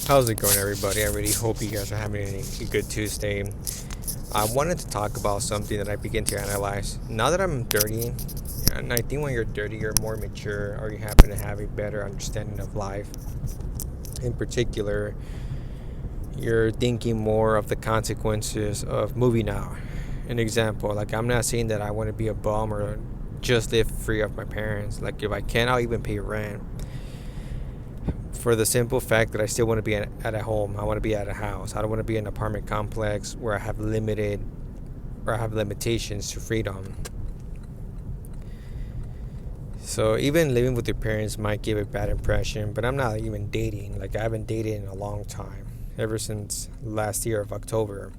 How's it going, everybody? I really hope you guys are having a good Tuesday. I wanted to talk about something that I begin to analyze. Now that I'm 30, and I think when you're 30, you're more mature or you happen to have a better understanding of life. In particular, you're thinking more of the consequences of moving out. An example, like I'm not saying that I want to be a bum or just live free of my parents. Like if I can, I'll even pay rent for the simple fact that I still want to be at a home. I want to be at a house. I don't want to be in an apartment complex where I have limitations to freedom. So even living with your parents might give a bad impression, but I'm not even dating. Like I haven't dated in a long time, ever since last year of October.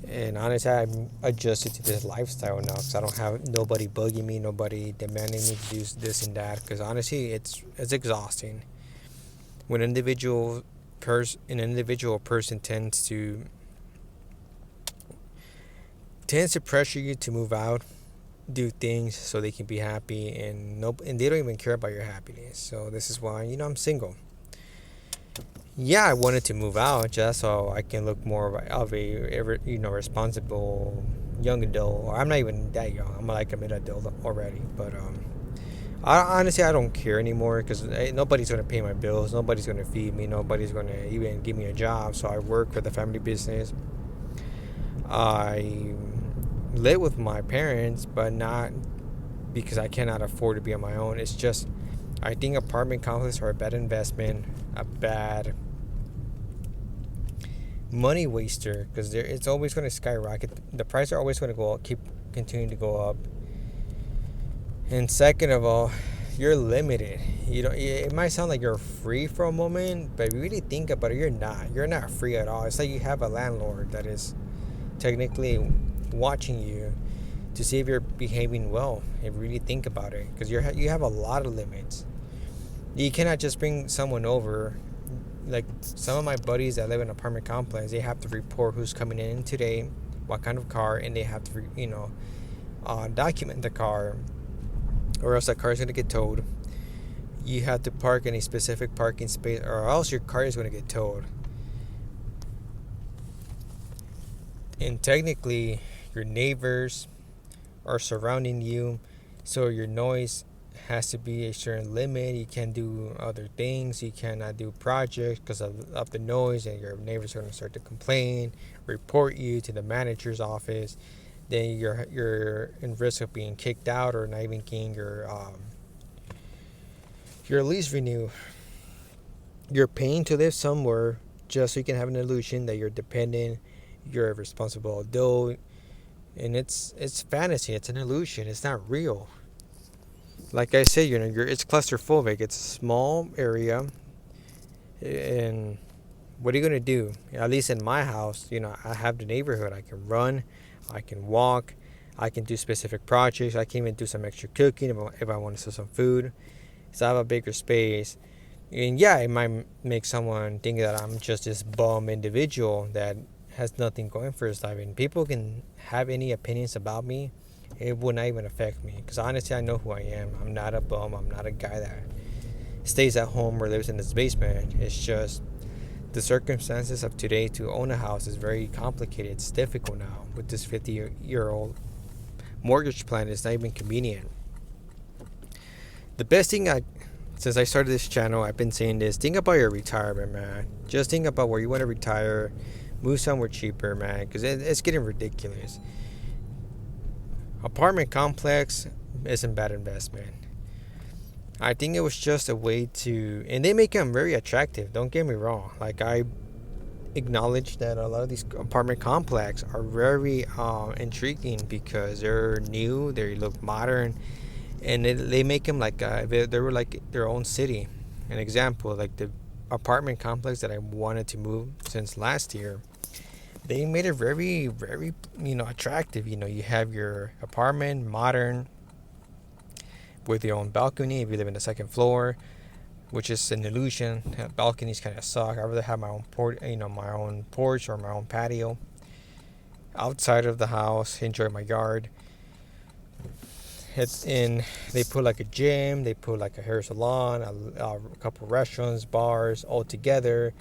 And honestly, I'm adjusted to this lifestyle now because I don't have nobody bugging me, nobody demanding me to do this and that. Because honestly, it's exhausting when an individual person tends to pressure you to move out, do things so they can be happy, and they don't even care about your happiness. So this is why I'm single. Yeah, I wanted to move out just so I can look more of a responsible young adult. Or I'm not even that young. I'm like a mid adult already, but honestly, I don't care anymore because nobody's going to pay my bills. Nobody's going to feed me. Nobody's going to even give me a job. So I work for the family business. I live with my parents, but not because I cannot afford to be on my own. It's just I think apartment complexes are a bad investment, a bad money waster because it's always going to skyrocket. The prices are always going to go up, keep continuing to go up. And second of all, you're limited. You know, it might sound like you're free for a moment, but if you really think about it, you're not. You're not free at all. It's like you have a landlord that is technically watching you to see if you're behaving well. If you really think about it, because you have a lot of limits. You cannot just bring someone over. Like some of my buddies that live in an apartment complex, they have to report who's coming in today, what kind of car, and they have to document the car, or else that car is going to get towed. You have to park in a specific parking space, or else your car is going to get towed. And technically, your neighbors are surrounding you, so your noise has to be a certain limit. You can't do other things. You cannot do projects because of the noise, and your neighbors are going to start to complain, report you to the manager's office. Then you're in risk of being kicked out or not even getting your lease renewed. You're paying to live somewhere just so you can have an illusion that you're dependent, you're a responsible adult, and it's fantasy. It's an illusion. It's not real. Like I said, it's claustrophobic. It's a small area, and what are you gonna do? At least in my house, I have the neighborhood. I can run, I can walk, I can do specific projects. I can even do some extra cooking if I want to sell some food. So I have a bigger space. And yeah, it might make someone think that I'm just this bum individual that has nothing going for his life. And people can have any opinions about me. It will not even affect me. Because honestly, I know who I am. I'm not a bum. I'm not a guy that stays at home or lives in his basement. It's just the circumstances of today to own a house is very complicated. It's difficult now with this 50-year-old mortgage plan. It's not even convenient. The best thing since I started this channel, I've been saying this: think about your retirement, man. Just think about where you want to retire. Move somewhere cheaper, man, because it's getting ridiculous. Apartment complex isn't bad investment. I think it was just a way to, and they make them very attractive. Don't get me wrong. Like I acknowledge that a lot of these apartment complexes are very intriguing because they're new, they look modern, and they make them like they were like their own city. An example, like the apartment complex that I wanted to move since last year, they made it very, very attractive. You have your apartment, modern, with your own balcony if you live in the second floor, which is an illusion. Balconies kind of suck. I rather have my own my own porch or my own patio outside of the house. Enjoy my yard. It's in. They put like a gym. They put like a hair salon, a couple restaurants, bars, all together.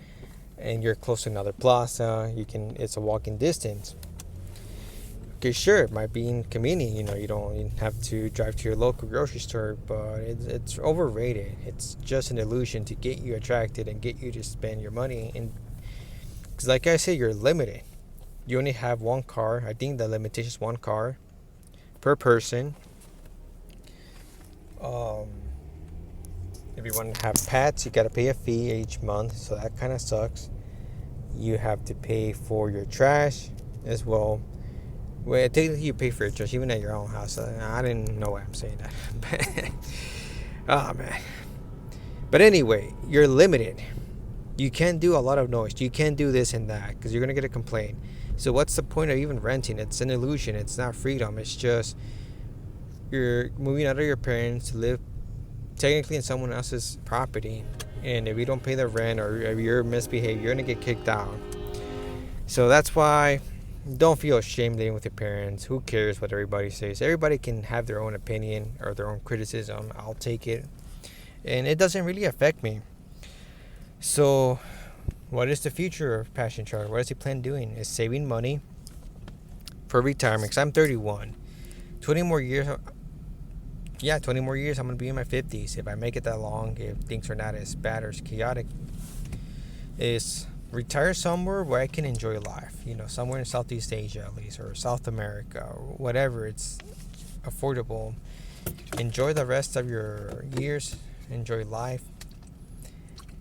and you're close to another plaza, it's a walking distance. Okay, sure, it might be inconvenient. You don't even have to drive to your local grocery store, but it's overrated. It's just an illusion to get you attracted and get you to spend your money. And because, like I said, you're limited. You only have one car. I think the limitation is one car per person. Um, if you want to have pets, you got to pay a fee each month, so that kind of sucks. You have to pay for your trash as well. Well, technically you pay for your trash even at your own house. I didn't know why I'm saying that. Oh man. But anyway, you're limited. You can't do a lot of noise. You can't do this and that because you're gonna get a complaint. So what's the point of even renting? It's an illusion. It's not freedom. It's just you're moving out of your parents to live technically in someone else's property. And if you don't pay the rent or if you're misbehaving, you're gonna get kicked out. So that's why don't feel ashamed living with your parents. Who cares what everybody says? Everybody can have their own opinion or their own criticism. I'll take it. And it doesn't really affect me. So, what is the future of Passion Chart? What is he plan doing? Is saving money for retirement. Because I'm 31. 20 more years. Yeah, 20 more years. I'm going to be in my 50s. If I make it that long, if things are not as bad or as chaotic, is retire somewhere where I can enjoy life. Somewhere in Southeast Asia at least, or South America, or whatever. It's affordable. Enjoy the rest of your years. Enjoy life.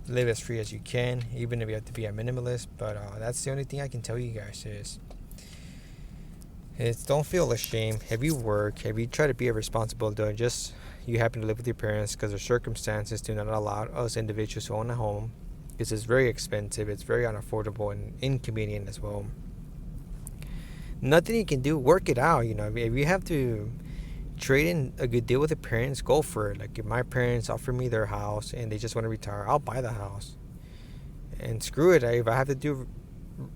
Live as free as you can, even if you have to be a minimalist. But that's the only thing I can tell you guys is don't feel ashamed. If you work, if you try to be a responsible adult, just you happen to live with your parents because their circumstances do not allow us individuals to own a home. Because it's very expensive, it's very unaffordable and inconvenient as well. Nothing you can do, work it out. If you have to trade in a good deal with the parents, go for it. Like if my parents offer me their house and they just want to retire, I'll buy the house. And screw it, if I have to do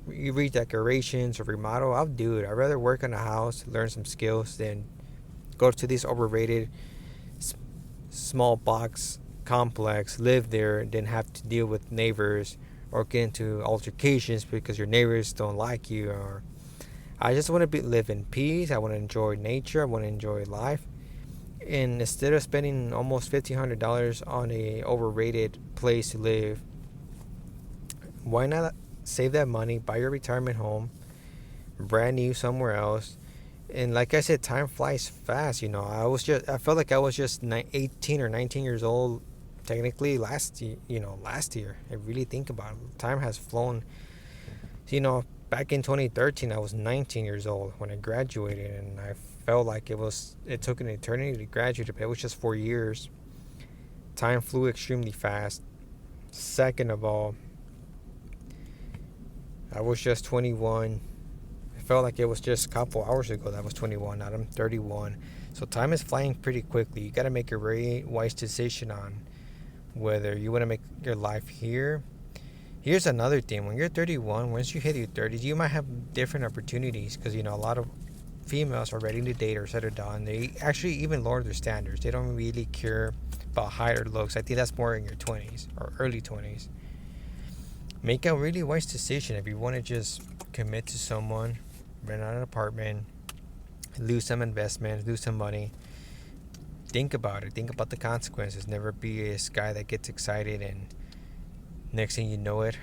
redecorations or remodel, I'll do it. I'd rather work on a house, learn some skills, than go to this overrated small box complex, live there, then have to deal with neighbors or get into altercations because your neighbors don't like you. Or I just want to live in peace. I want to enjoy nature. I want to enjoy life. And instead of spending almost $1,500 on a overrated place to live, why not save that money, buy your retirement home, brand new somewhere else? And like I said, time flies fast. I felt like I was just 18 or 19 years old technically last year. I really think about it. Time has flown. Back in 2013, I was 19 years old when I graduated, and I felt like it took an eternity to graduate, but it was just 4 years. Time flew extremely fast. Second of all, I was just 21. I felt like it was just a couple hours ago that I was 21. Now I'm 31. So time is flying pretty quickly. You got to make a very wise decision on whether you want to make your life here. Here's another thing. When you're 31, once you hit your 30s, you might have different opportunities because, a lot of females are ready to date or settle down. They actually even lower their standards. They don't really care about height or looks. I think that's more in your 20s or early 20s. Make a really wise decision if you want to just commit to someone, rent out an apartment, lose some investment, lose some money. Think about it. Think about the consequences. Never be this guy that gets excited and next thing you know it,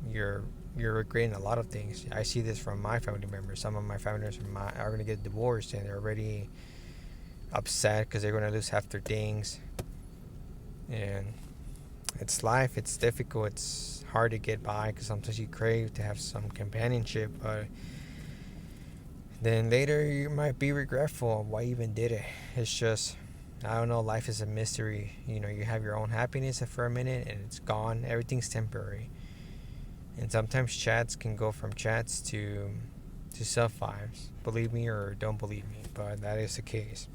you're regretting a lot of things. I see this from my family members. Some of my family members are going to get divorced and they're already upset because they're going to lose half their things. And it's life. It's difficult. It's hard to get by because sometimes you crave to have some companionship, but then later you might be regretful of why you even did it. It's just, I don't know, life is a mystery. You have your own happiness for a minute and it's gone. Everything's temporary. And sometimes chats can go from chats to self-lives. Believe me or don't believe me, but that is the case.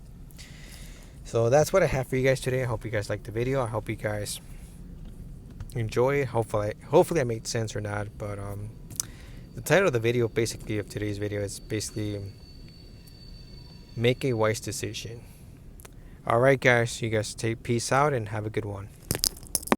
So that's what I have for you guys today. I hope you guys liked the video. I hope you guys enjoy it. Hopefully I made sense or not, but the title of the video, basically, of today's video is basically make a wise decision. Alright guys, you guys take peace out and have a good one.